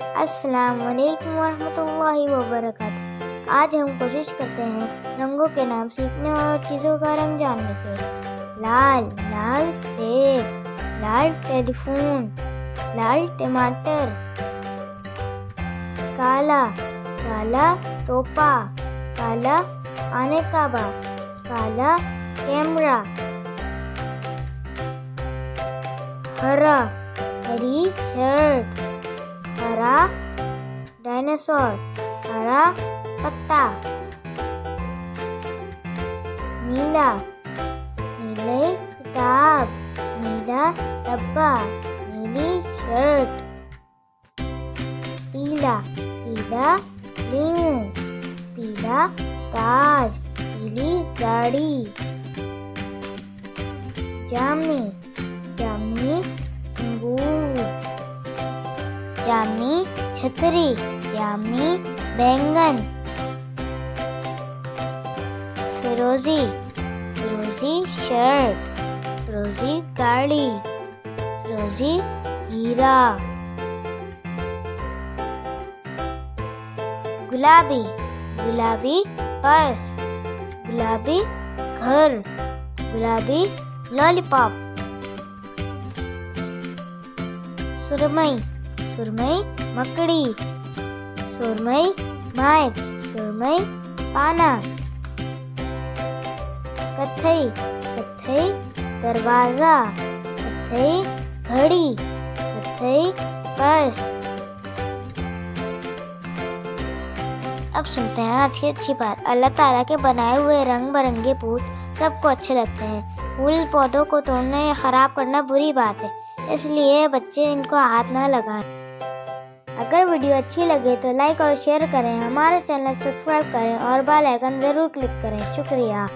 अस्सलाम वालेकुम वरहमतुल्लाहि वबरकातुहू। आज हम कोशिश करते हैं रंगों के नाम सीखने और चीज़ों का रंग जानने के। लाल, लाल सेब, लाल टेलीफोन, लाल टमाटर। काला, काला तोपा, काला आने काबा, काला कैमरा। हरा, हरी शर्ट, हरा डायनासोर, हरा पत्ता। नीला, नीले किताब, नीला डब्बा, नीली शर्ट। पीला, पीला लीमू, पीला ताज, पीली गाड़ी। जामुनी, जामुनी अंगूर, जामुनी छतरी, जामुनी बैंगन। फिरोजी, फिरोजी शर्ट, फिरोजी गाड़ी, फिरोजी हीरा। गुलाबी, गुलाबी पर्स, गुलाबी घर, गुलाबी लॉलीपॉप। सुरमई, सुरमई मकड़ी, सुरमई माइक, सुरमई पाना। कत्थई, कत्थई दरवाजा, कत्थई घड़ी, कत्थई पर्स। अब सुनते हैं आज की अच्छी बात। अल्लाह ताला के बनाए हुए रंग बिरंगे फूल सबको अच्छे लगते हैं। फूल पौधों को तोड़ना या खराब करना बुरी बात है, इसलिए बच्चे इनको हाथ ना लगाएं। अगर वीडियो अच्छी लगे तो लाइक और शेयर करें, हमारे चैनल सब्सक्राइब करें और बेल आइकन जरूर क्लिक करें। शुक्रिया।